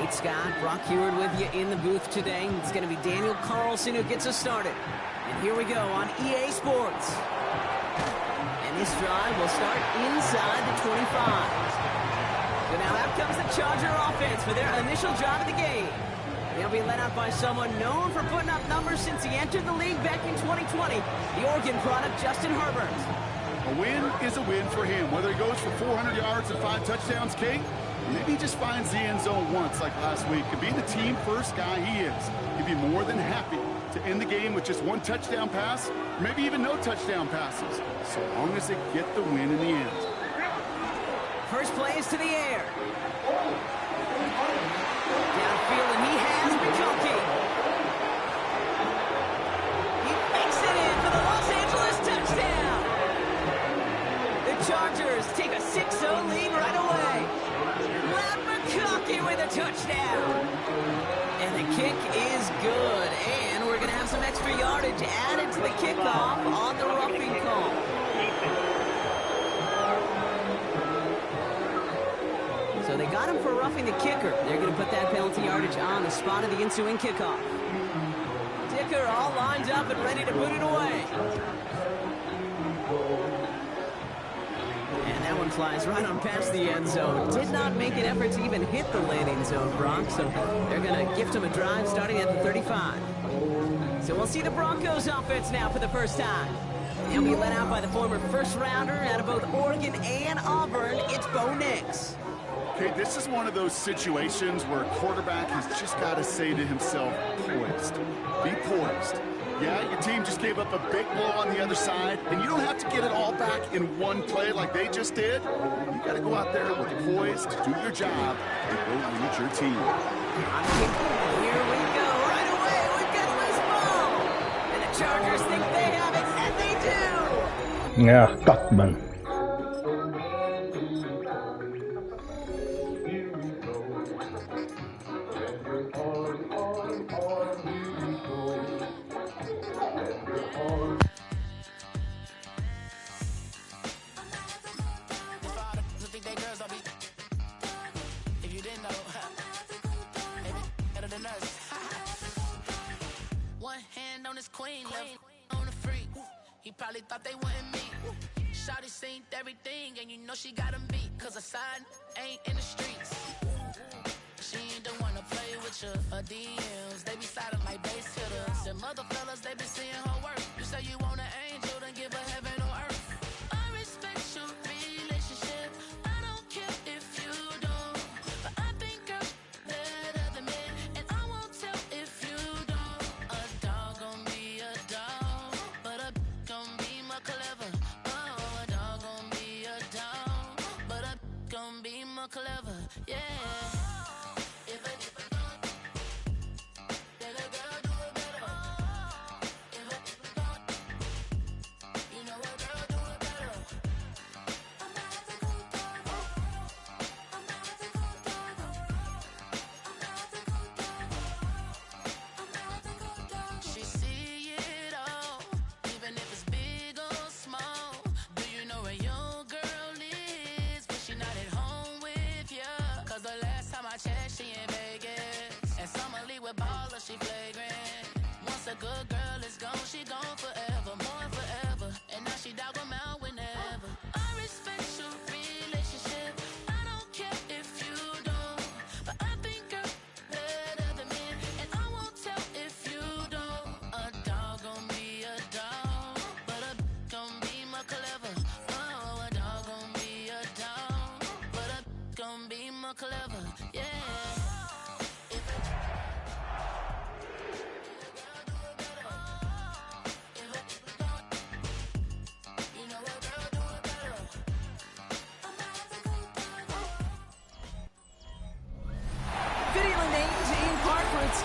Nate Scott, Brock Heward with you in the booth today. It's going to be Daniel Carlson who gets us started. And here we go on EA Sports. And this drive will start inside the 25. So now out comes the Charger offense for their initial drive of the game. They'll be led out by someone known for putting up numbers since he entered the league back in 2020, the Oregon product, Justin Herbert. A win is a win for him. Whether he goes for 400 yards and 5 touchdowns, Kate, maybe he just finds the end zone once like last week. And being the team-first guy he is, he'd be more than happy to end the game with just 1 touchdown pass, or maybe even no touchdown passes, so long as they get the win in the end. First play is to the air. Downfield, and he has McConkey. He makes it in for the Los Angeles touchdown. The Chargers take a 6-0 lead right away. Matt McConkey with a touchdown. And the kick is good. And we're going to have some extra yardage added to the kickoff on the roughing call. So they got him for roughing the kicker. They're going to put that penalty yardage on the spot of the ensuing kickoff. Dicker all lined up and ready to boot it away. And that one flies right on past the end zone. Did not make an effort to even hit the landing zone, Brock. So they're going to gift him a drive starting at the 35. So we'll see the Broncos offense now for the first time. They'll be led out by the former first-rounder out of both Oregon and Auburn. It's Bo Nix. Okay, this is one of those situations where a quarterback has just got to say to himself, poised. Be poised. Yeah, your team just gave up a big blow on the other side, and you don't have to get it all back in one play like they just did. You got to go out there with poise to do your job and go lead your team. Here we go. Right away, we've got a loose ball. And the Chargers think they have it, and they do. Yeah, Gutman. Probably thought they wouldn't meet. Shawty seen everything, and you know she got him beat. Cause her side ain't in the streets. She ain't the one to play with you. Her DMs, they be sliding like base hitters. Them other fellas, they be seeing her work. You say you want an angel, then give her heaven on earth. I respect your relationship. I don't care if you don't. But I think I'm better than men. And I won't tell if you don't. A dog gon' be a dog. But a gon' be more clever. Oh, a dog gon' be a dog. But a gon' be more clever. Yeah. She flagrant. Once a good girl is gone, she gone forever, more forever. And now she dog 'em out whenever. I respect your relationship. I don't care if you don't. But I think I'm better than men. And I won't tell if you don't. A dog gon' be a dog. But a gon' be more clever. Oh, a dog gon' be a dog. But a gon' be more clever. Yeah.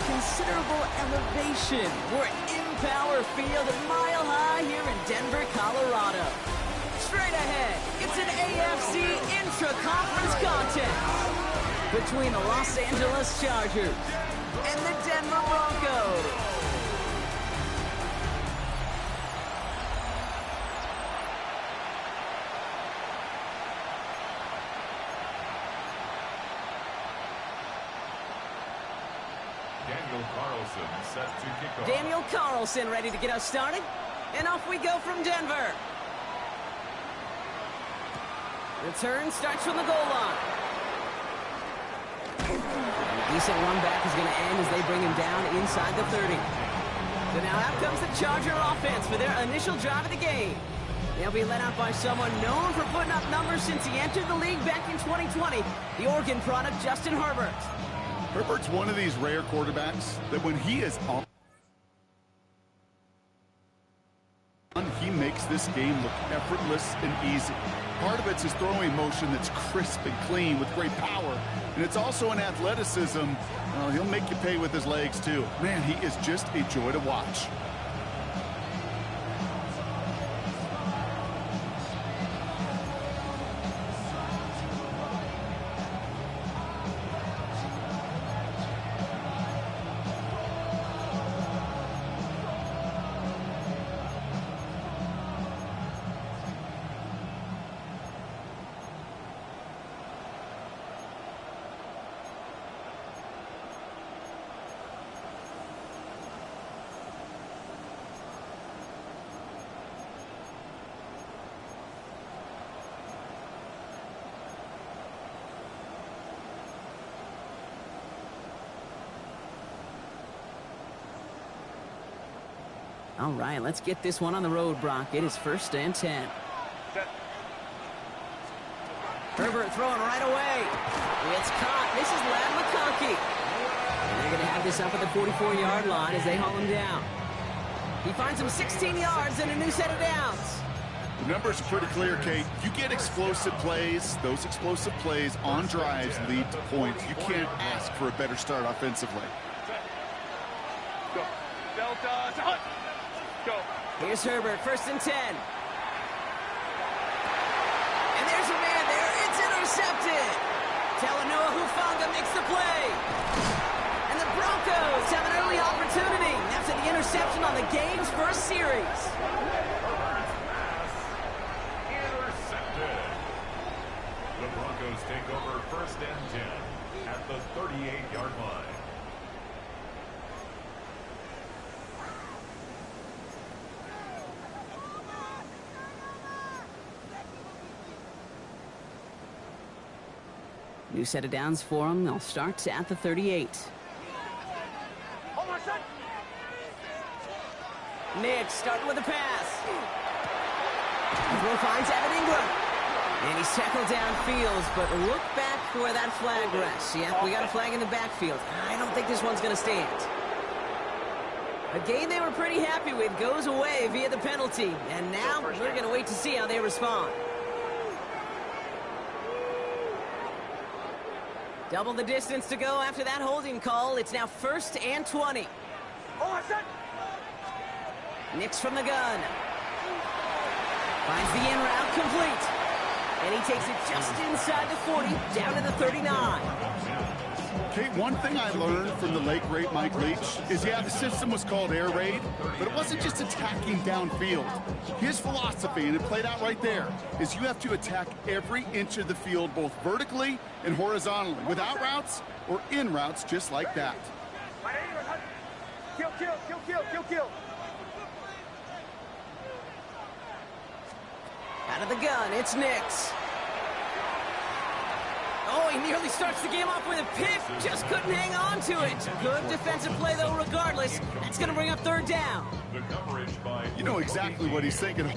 Considerable elevation. We're in Power Field, Mile High here in Denver, Colorado. Straight ahead, it's an AFC intra-conference contest between the Los Angeles Chargers and the Denver Broncos. Daniel Carlson set to kick off. Daniel Carlson ready to get us started. And off we go from Denver. Return starts from the goal line. A decent run back is going to end as they bring him down inside the 30. So now out comes the Charger offense for their initial drive of the game. They'll be led out by someone known for putting up numbers since he entered the league back in 2020, the Oregon product, Justin Herbert. Herbert's one of these rare quarterbacks that when he is on, he makes this game look effortless and easy. Part of it's his throwing motion that's crisp and clean with great power. And it's also an athleticism. He'll make you pay with his legs, too. Man, he is just a joy to watch. All right, let's get this one on the road, Brock. It is 1st and 10. Herbert throwing right away. It's caught. This is Lad McConkey. And they're going to have this up at the 44-yard line as they haul him down. He finds him 16 yards and a new set of downs. The numbers are pretty clear, Kate. You get explosive plays. Those explosive plays on drives lead to points. You can't ask for a better start offensively. Go. Delta to Hunt. Go. Here's Herbert, 1st and 10. And there's a man there. It's intercepted. Talanoa Hufanga makes the play. And the Broncos have an early opportunity after the interception on the game's first series. Intercepted. The Broncos take over 1st and 10 at the 38-yard line. New set of downs for them. They'll start at the 38. Nick starting with a pass. The throw finds Evan Ingram. And he's tackled downfield, but look back where that flag rests. Yeah, we got a flag in the backfield. I don't think this one's going to stand. A game they were pretty happy with goes away via the penalty. And now we're going to wait to see how they respond. Double the distance to go after that holding call. It's now 1st and 20. Nix from the gun. Finds the in route complete. And he takes it just inside the 40, down to the 39. Kate, one thing I learned from the late, great Mike Leach is, yeah, the system was called air raid, but it wasn't just attacking downfield. His philosophy, and it played out right there, is you have to attack every inch of the field, both vertically and horizontally, without routes or in routes just like that. Kill, kill, kill, kill, kill, kill. Out of the gun, it's Nix. Oh, he nearly starts the game off with a pick. Just couldn't hang on to it. Good defensive play, though, regardless. That's going to bring up 3rd down. The coverage by... You know exactly what he's thinking.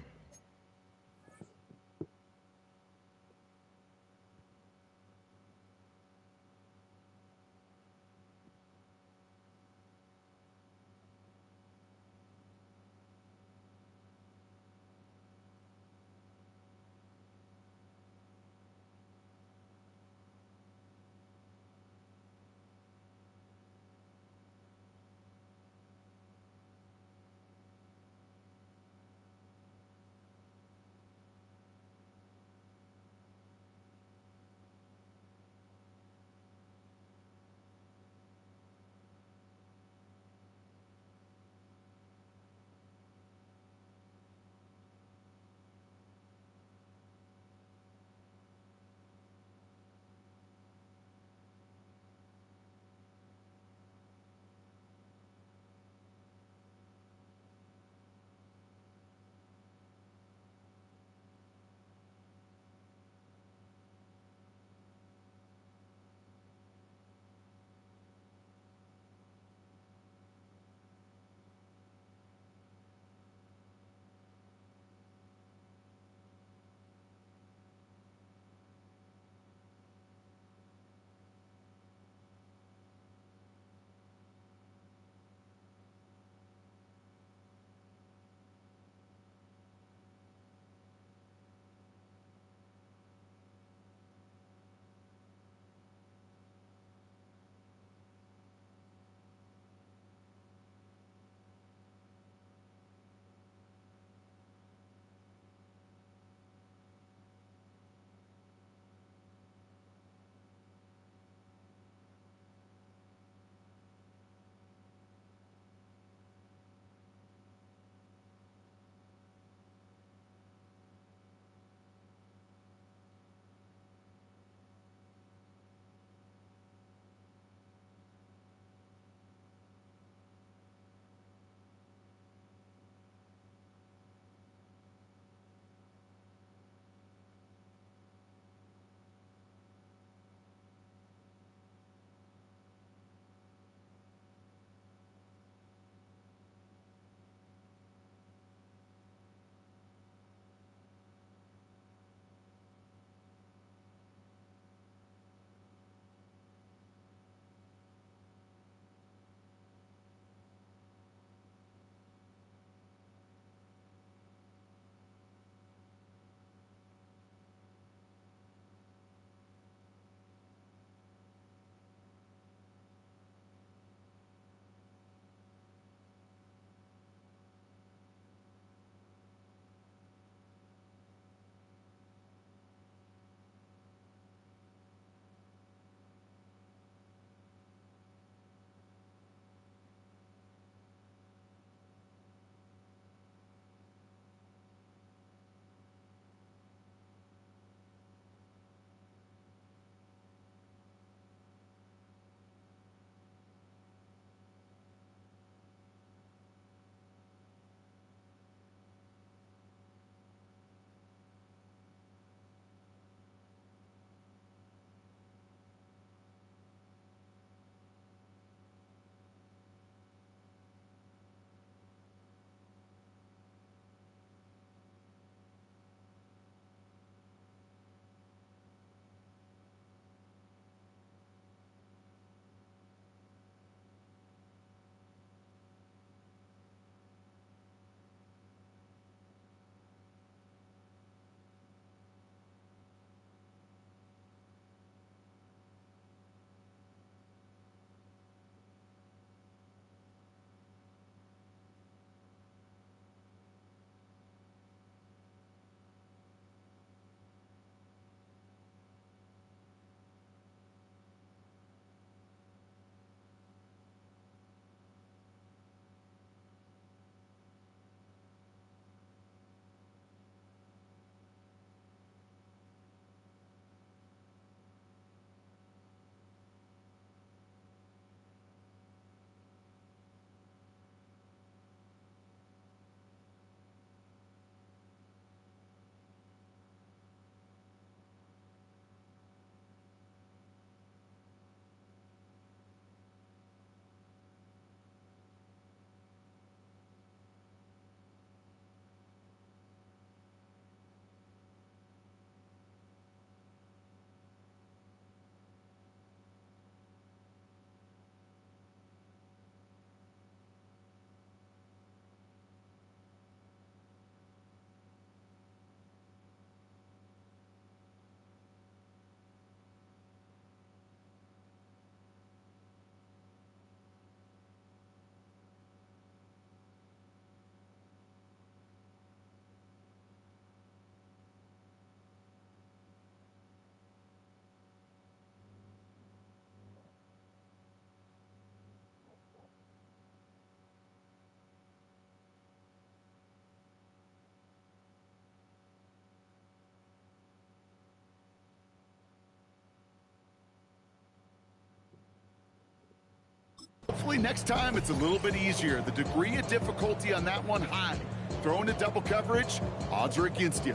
hopefully next time it's a little bit easier. The degree of difficulty on that one high. Throwing to double coverage, odds are against you.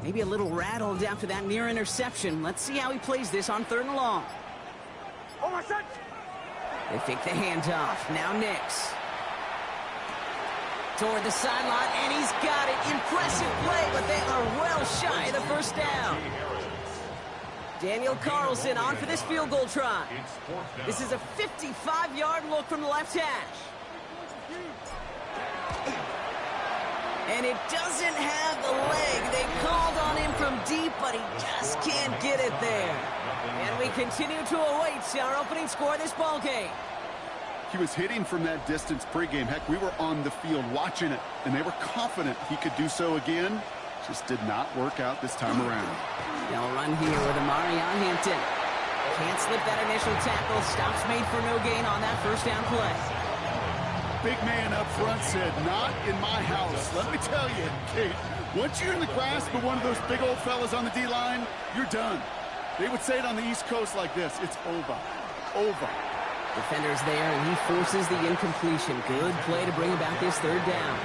Maybe a little rattled after that near interception. Let's see how he plays this on 3rd and long. Oh, my son! They fake the handoff. Now Nix. Toward the sideline, and he's got it. Impressive play, but they are well shy of the first down. Daniel Carlson on for this field goal try. This is a 55-yard look from the left hash. And it doesn't have the leg. They called on him from deep, but he just can't get it there. And we continue to await our opening score of this ball game. He was hitting from that distance pregame. Heck, we were on the field watching it, and they were confident he could do so again. Just did not work out this time around. They'll run here with Amarion Hampton. Can't slip that initial tackle. Stops made for no gain on that first down play. Big man up front said, not in my house. Let me tell you, Kate, once you're in the grasp of one of those big old fellas on the D-line, you're done. They would say it on the East Coast like this, it's over, over. Defender's there, and he forces the incompletion. Good play to bring about this 3rd down.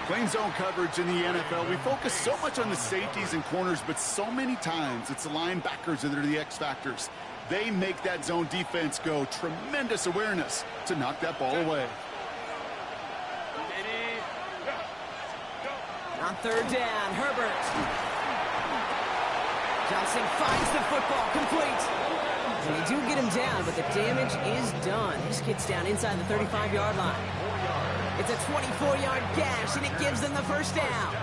Playing zone coverage in the NFL, we focus so much on the safeties and corners, but so many times it's the linebackers that are the X factors. They make that zone defense go. Tremendous awareness to knock that ball away. On 3rd down, Herbert. Johnson finds the football, complete. And they do get him down, but the damage is done. This gets down inside the 35-yard line. It's a 24-yard gash, and it gives them the first down.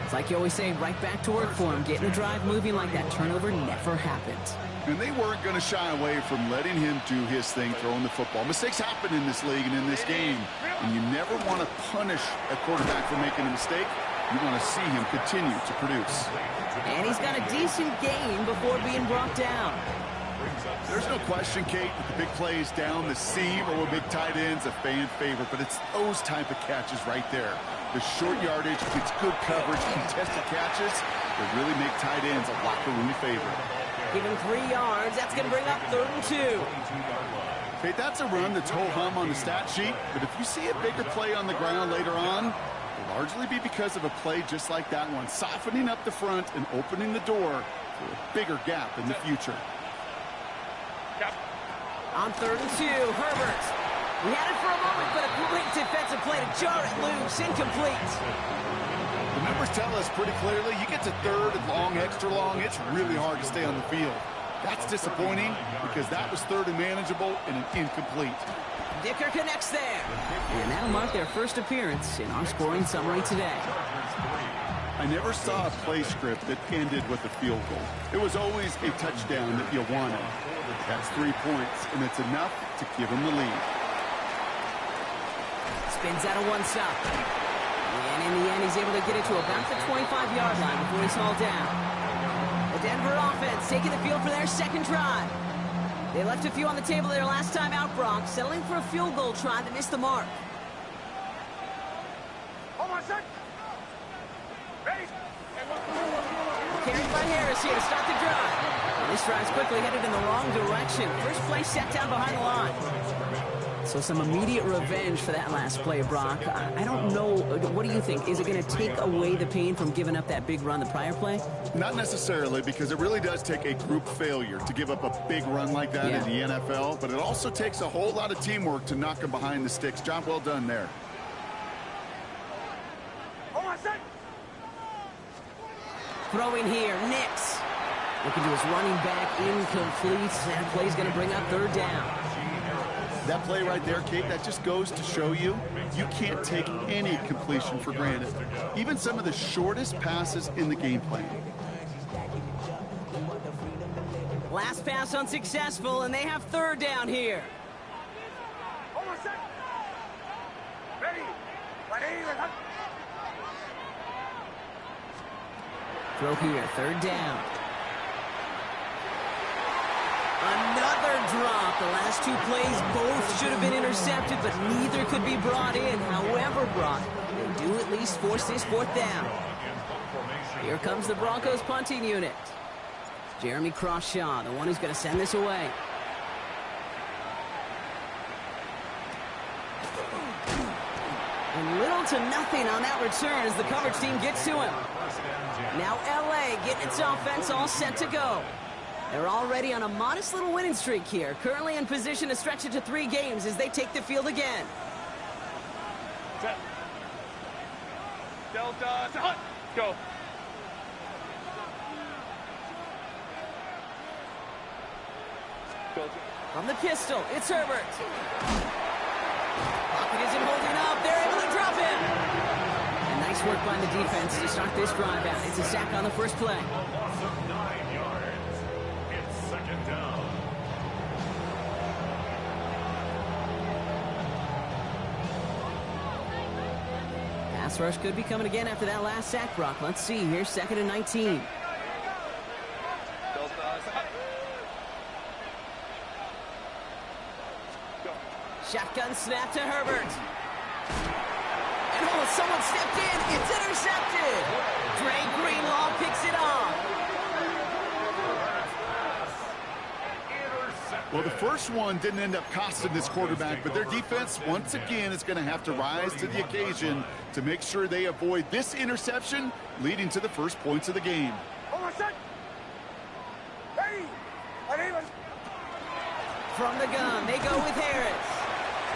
It's like you always say, right back to work for him. Getting the drive moving like that turnover never happened. And they weren't going to shy away from letting him do his thing, throwing the football. Mistakes happen in this league and in this game. And you never want to punish a quarterback for making a mistake. You want to see him continue to produce. And he's got a decent gain before being brought down. There's no question, Kate, that the big plays down the seam or with big tight ends a fan favorite, but it's those type of catches right there. The short yardage, gets good coverage, contested catches that really make tight ends a locker room favorite. Give him 3 yards. That's going to bring up 3rd and 2. Kate, that's a run that's ho-hum on the stat sheet, but if you see a bigger play on the ground later on, it'll largely be because of a play just like that one, softening up the front and opening the door for a bigger gap in the future. On 3rd and 2, Herbert. We had it for a moment, but a great defensive play to jar it loose. Incomplete. The numbers tell us pretty clearly, you get to 3rd and long, extra long, it's really hard to stay on the field. That's disappointing because that was 3rd and manageable and an incomplete. Dicker connects there. And that'll mark their first appearance in our scoring summary today. I never saw a play script that ended with a field goal. It was always a touchdown that you wanted. That's 3 points, and it's enough to give them the lead. Spins out of one stop. And in the end, he's able to get it to about the 25-yard line before he's hauled down. The Denver offense taking the field for their second drive. They left a few on the table their last time out, Brock, settling for a field goal try that missed the mark. Hold on, son. Ready? Carried by Harris here to start the drive. And this drive's quickly headed in the wrong direction. First play set down behind the line. So some immediate revenge for that last play, Brock. I don't know. What do you think? Is it going to take away the pain from giving up that big run the prior play? Not necessarily, because it really does take a group failure to give up a big run like that in the NFL. But it also takes a whole lot of teamwork to knock them behind the sticks. Job well done there. Hold on, son. Throwing here, Nix. Looking to his running back, incomplete. That play's going to bring up 3rd down. That play right there, Kate, that just goes to show you, you can't take any completion for granted. Even some of the shortest passes in the game plan. Last pass unsuccessful, and they have 3rd down here. Hold on, son. Ready? Ready? Throw here, 3rd down. Another drop. The last last two plays, both should have been intercepted, but neither could be brought in. However, Brock, they do at least force this fourth down. Here comes the Broncos punting unit. Jeremy Crawshaw, the one who's going to send this away. And little to nothing on that return as the coverage team gets to him. Now LA getting its offense all set to go. They're already on a modest little winning streak here, currently in position to stretch it to 3 games as they take the field again. Set. Delta to hut. Go. From the pistol, it's Herbert. Pocket isn't holding up. They're able to drop him. And nice work by the defense to start this drive out. It's a sack on the first play. A loss of 9 yards. It's second down. Pass rush could be coming again after that last sack, Brock. Let's see. Here's 2nd and 19. Shotgun snap to Herbert. And someone stepped in. It's intercepted. Dre Greenlaw picks it off. Well, the first one didn't end up costing this quarterback, but their defense, once again, is going to have to rise to the occasion to make sure they avoid this interception leading to the first points of the game. From the gun, they go with Harris.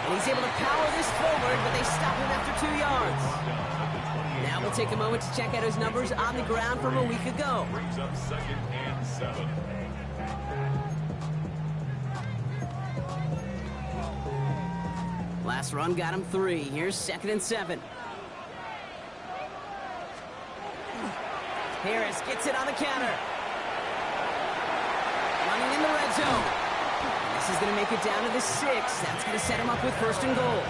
And he's able to power this forward, but they stop him after 2 yards. Now we'll take a moment to check out his numbers on the ground from a week ago. Brings up 2nd and 7. Last run got him 3. Here's 2nd and 7. Harris gets it on the counter. Running in the red zone. This is going to make it down to the 6. That's going to set him up with 1st and goal.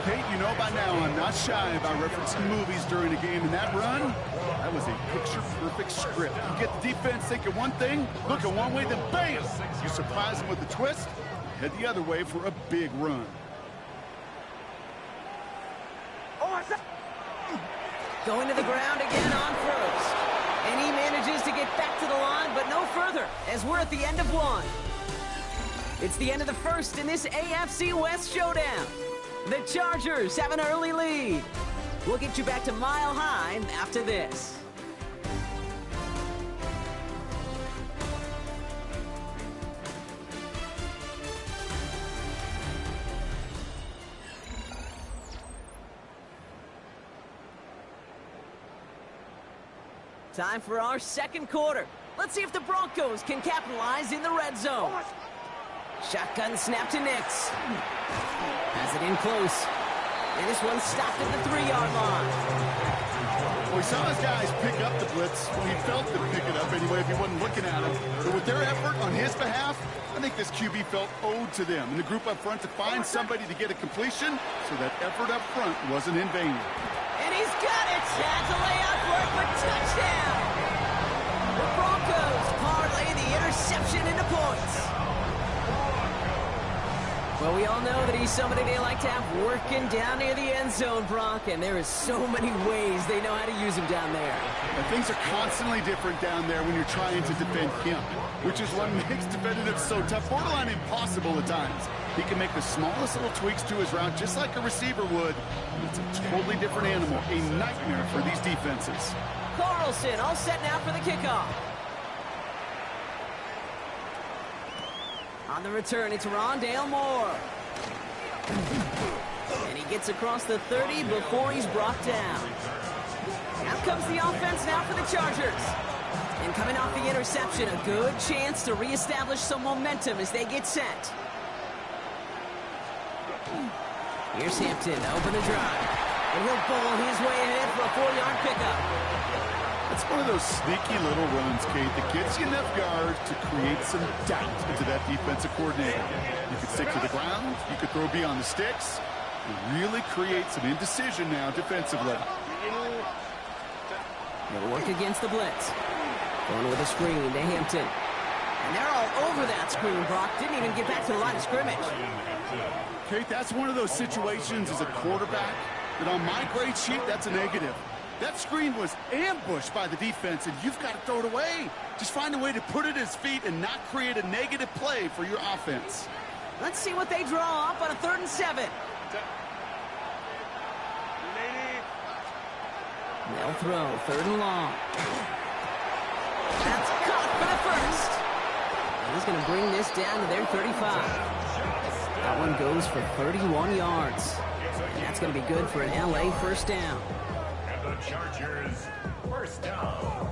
Kate, you know by now I'm not shy about referencing movies during a game, and that run, that was a picture-perfect script. You get the defense thinking one thing, looking one way, then bam! You surprise them with a twist, head the other way for a big run. Going to the ground again on 1st. And he manages to get back to the line, but no further, as we're at the end of 1. It's the end of the first in this AFC West showdown. The Chargers have an early lead. We'll get you back to Mile High after this. Time for our second quarter. Let's see if the Broncos can capitalize in the red zone. Shotgun snap to Nix. Has it in close. And this one's stopped at the 3-yard line. Well, we saw his guys pick up the blitz. Well, he felt them pick it up anyway if he wasn't looking at him. But with their effort on his behalf, I think this QB felt owed to them. And the group up front to find somebody to get a completion, so that effort up front wasn't in vain. And he's got it. That's a layout for it for touchdown. The Broncos parlay the interception into points. Well, we all know that he's somebody they like to have working down near the end zone, Brock, and there is so many ways they know how to use him down there. And things are constantly different down there when you're trying to defend him, which is what makes defending him so tough, borderline impossible at times. He can make the smallest little tweaks to his route just like a receiver would. It's a totally different animal, a nightmare for these defenses. Carlson all set now for the kickoff. On the return, it's Rondale Moore. And he gets across the 30 before he's brought down. Out comes the offense now for the Chargers. And coming off the interception, a good chance to reestablish some momentum as they get set. Here's Hampton to open the drive. And he'll bowl his way ahead for a 4-yard pickup. It's one of those sneaky little runs, Kate, that gets you enough yards to create some doubt into that defensive coordinator. You could stick to the ground, you could throw beyond the sticks, and really create some indecision now defensively. They'll work against the blitz. Going with a screen to Hampton. And they're all over that screen, Brock. Didn't even get back to the line of scrimmage. Kate, that's one of those situations as a quarterback that on my grade sheet, that's a negative. That screen was ambushed by the defense, and you've got to throw it away. Just find a way to put it at his feet and not create a negative play for your offense. Let's see what they draw up on a 3rd and 7. They'll throw 3rd and long. That's caught for the first. And he's going to bring this down to their 35. That one goes for 31 yards. And that's going to be good for an LA first down. And the Chargers, first down.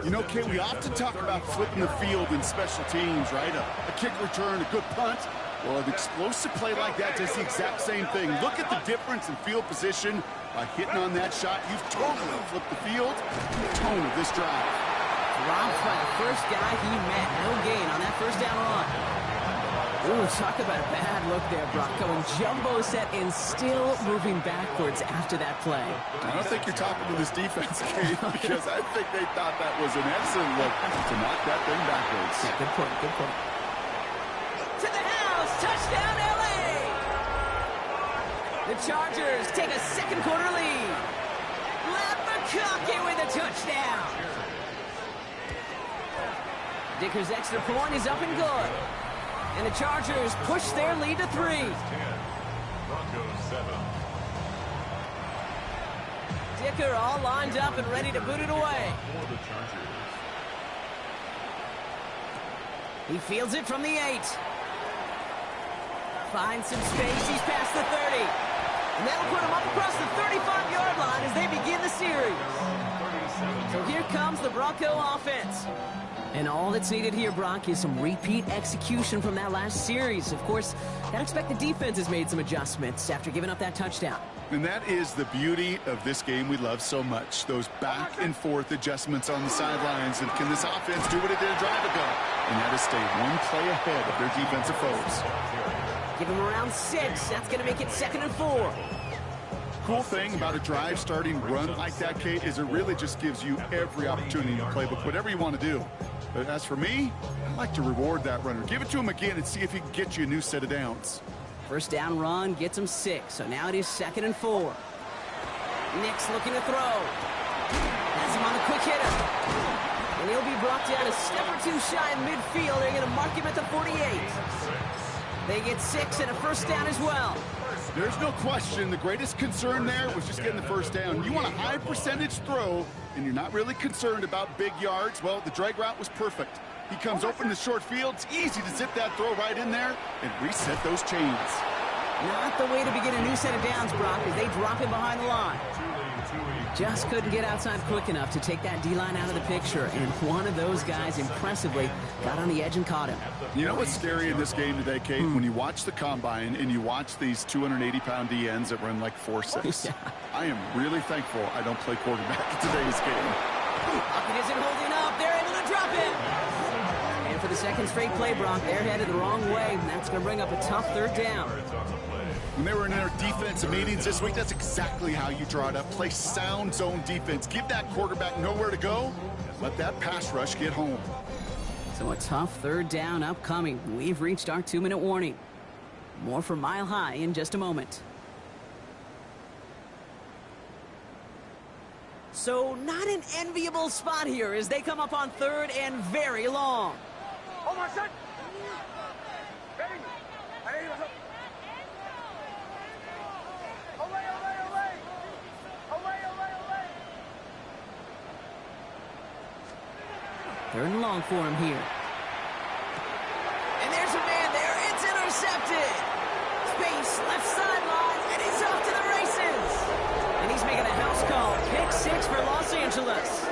You know, Kate, we often talk about flipping the field in special teams, right? A kick return, a good punt. Well, an explosive play like that does the exact same thing. Look at the difference in field position. By hitting on that shot, you've totally flipped the field, the tone of this drive. Dropped by the first guy he met. No gain on that first down run. Ooh, talk about a bad look there, Brock. Going jumbo set and still moving backwards after that play. I don't think you're talking to this defense, Kate, because I think they thought that was an excellent look to knock that thing backwards. Yeah, good point, good point. To the house, touchdown LA! The Chargers take a second quarter lead. McConkey with a touchdown. Dicker's extra point is up and good. And the Chargers push their lead to 3. Broncos 7. Dicker all lined up and ready to boot it away. For the Chargers. He fields it from the 8. Finds some space. He's past the 30. And that'll put him up across the 35-yard line as they begin the series. So here comes the Bronco offense. And all that's needed here, Brock, is some repeat execution from that last series. Of course, gotta expect the defense has made some adjustments after giving up that touchdown. And that is the beauty of this game we love so much. Those back and forth adjustments on the sidelines. And can this offense do what it did a drive ago? And that is stay one play ahead of their defensive foes. Give him around 6. That's gonna make it 2nd and 4. Cool thing about a drive starting run like that, Kate, is it really just gives you every opportunity to play with whatever you want to do. But as for me, I like to reward that runner. Give it to him again and see if he can get you a new set of downs. First down run gets him 6, so now it is 2nd and 4. Nick's looking to throw. Has him on the quick hitter. And he'll be brought down a step or 2 shy in midfield. They're going to mark him at the 48. They get 6 and a first down as well. There's no question. The greatest concern there was just getting the first down. You want a high percentage throw, and you're not really concerned about big yards. Well, the drag route was perfect. He comes open to short field. It's easy to zip that throw right in there and reset those chains. Not the way to begin a new set of downs, Brock, as they drop him behind the line. Just couldn't get outside quick enough to take that D-line out of the picture, and one of those guys impressively got on the edge and caught him. You know what's scary in this game today, Kate? When you watch the combine and you watch these 280-pound DNs that run like 4.6. Yeah. I am really thankful I don't play quarterback in today's game. Lockett isn't holding up. They're able to drop him. And for the second straight play, Brock, they're headed the wrong way, and that's going to bring up a tough 3rd down. When they were in their defensive meetings this week, that's exactly how you draw it up. Play sound zone defense. Give that quarterback nowhere to go. Let that pass rush get home. So a tough 3rd down upcoming. We've reached our 2-minute warning. More from Mile High in just a moment. So not an enviable spot here as they come up on 3rd and very long. Oh, my son! Ready? Ready? Away, away, away! Away, away, away! 3rd and long for him here. And there's a man there. It's intercepted. Space, left sideline, and he's off to the races. And he's making a house call. Pick 6 for Los Angeles.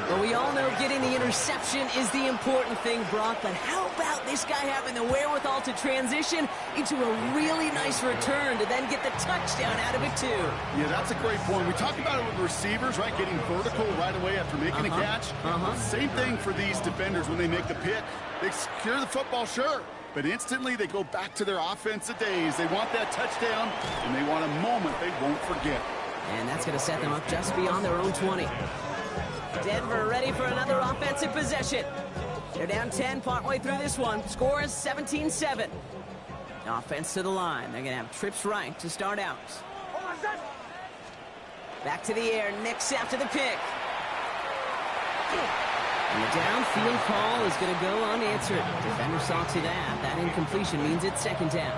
But we all know getting the interception is the important thing, Brock. But how about this guy having the wherewithal to transition into a really nice return to then get the touchdown out of it, too? Yeah, that's a great point. We talk about it with receivers, right? Getting vertical right away after making a catch. Same thing for these defenders when they make the pick. They secure the football, sure. But instantly they go back to their offensive days. They want that touchdown, and they want a moment they won't forget. And that's going to set them up just beyond their own 20. Denver ready for another offensive possession. They're down 10 partway through this one. Score is 17-7. Offense to the line. They're going to have trips right to start out. Back to the air. Nix after the pick. And the downfield call is going to go unanswered. Defender saw to that. That incompletion means it's second down.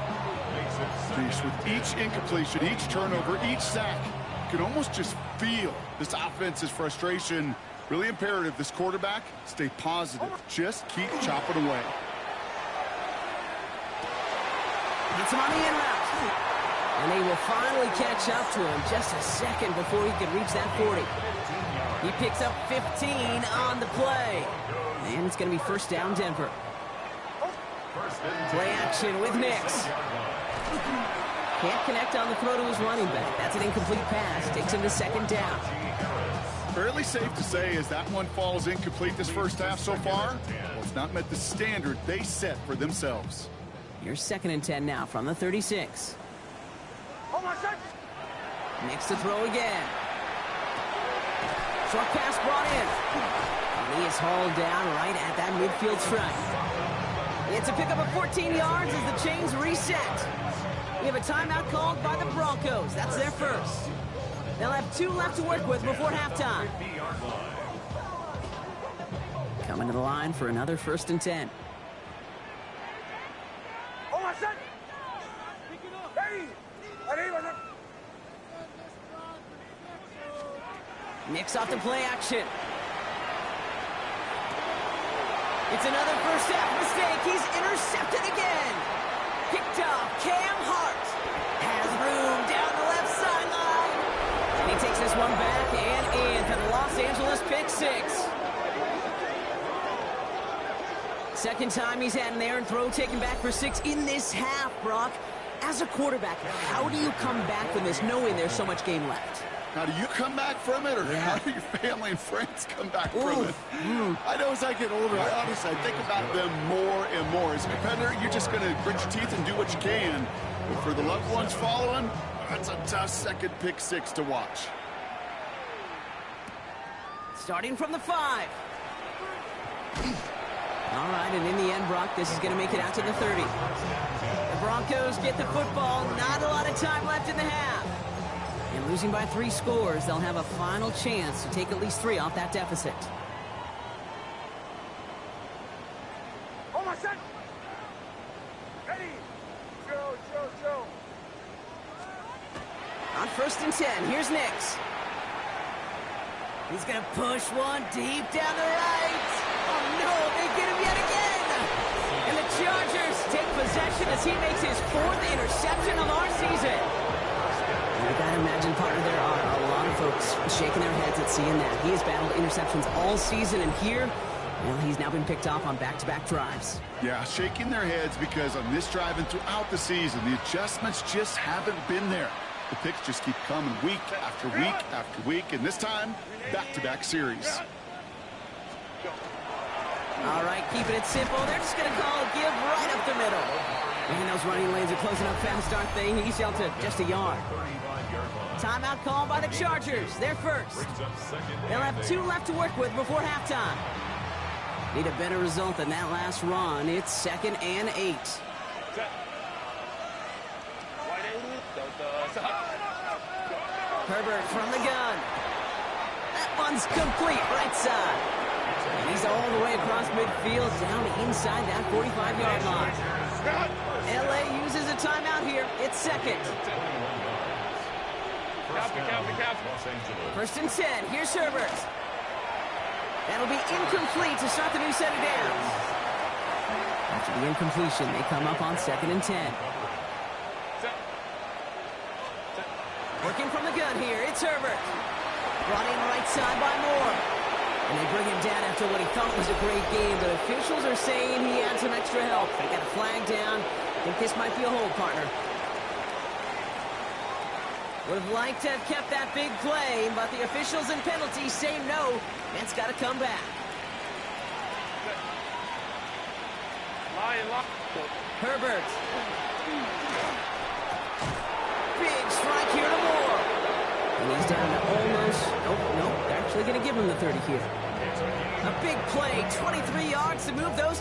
With each incompletion, each turnover, each sack, you can almost just feel this offense's frustration. Really imperative this quarterback stay positive. Just keep chopping away. Gets him on the in route. And they will finally catch up to him just a second before he can reach that 40. He picks up 15 on the play. And it's going to be first down Denver. Play action with Nix. Can't connect on the throw to his running back. That's an incomplete pass. Takes him to second down. Fairly safe to say as that one falls incomplete this first half so far, well, it's not met the standard they set for themselves. Here's second and 10 now from the 36. Nix to throw again. Short pass brought in. And he is hauled down right at that midfield stripe. It's a pickup of 14 yards as the chains reset. We have a timeout called by the Broncos. That's their first. They'll have 2 left to work with before halftime. Coming to the line for another first and 10. Nix off the play action. It's another first half mistake. He's intercepted again. Picked off. Cam Hart has room down the left sideline. And he takes this one back and in for the Los Angeles pick 6. Second time he's had an errant throw taken back for 6 in this half, Brock. As a quarterback, how do you come back from this knowing there's so much game left? How do you come back from it, or how do your family and friends come back from it? I know as I get older, I think about them more and more. As a competitor, you're just going to grit your teeth and do what you can. But for the loved ones following, that's a tough second pick 6 to watch. Starting from the 5. All right, and in the end, Brock, this is going to make it out to the 30. The Broncos get the football. Not a lot of time left in the half. And losing by 3 scores, they'll have a final chance to take at least 3 off that deficit. On first and 10, here's Nix. He's going to push one deep down the right. Oh, no, they get him yet again. And the Chargers take possession as he makes his 4th interception of our season. You gotta imagine, partner, there are a lot of folks shaking their heads at seeing that. He has battled interceptions all season, and here, well, he's now been picked off on back-to-back drives. Yeah, shaking their heads because on this drive and throughout the season, the adjustments just haven't been there. The picks just keep coming week after week after week, and this time, back-to-back series. All right, keeping it simple. They're just going to call a give right up the middle. And those running lanes are closing up fast, aren't they? He's held to just a yard. Timeout called by the Chargers. They're first. They'll have 2 left to work with before halftime. Need a better result than that last run. It's second and 8. Herbert from the gun. That one's complete, right side. And he's all the way across midfield, down inside that 45-yard line. LA uses a timeout here. It's second. First and 10. Here's Herbert. That'll be incomplete to start the new set of downs. After the incompletion, they come up on second and 10. Working from the gun here, it's Herbert. Brought in right side by Moore. And they bring him down after what he thought was a great game, but officials are saying he had some extra help. They got a flag down. I think this might be a hold, partner. Would have liked to have kept that big play, but the officials and penalties say no. Man's got to come back. Herbert. Big strike here to Moore. And he's down to almost... Nope, they're actually going to give him the 30 here. A big play, 23 yards to move those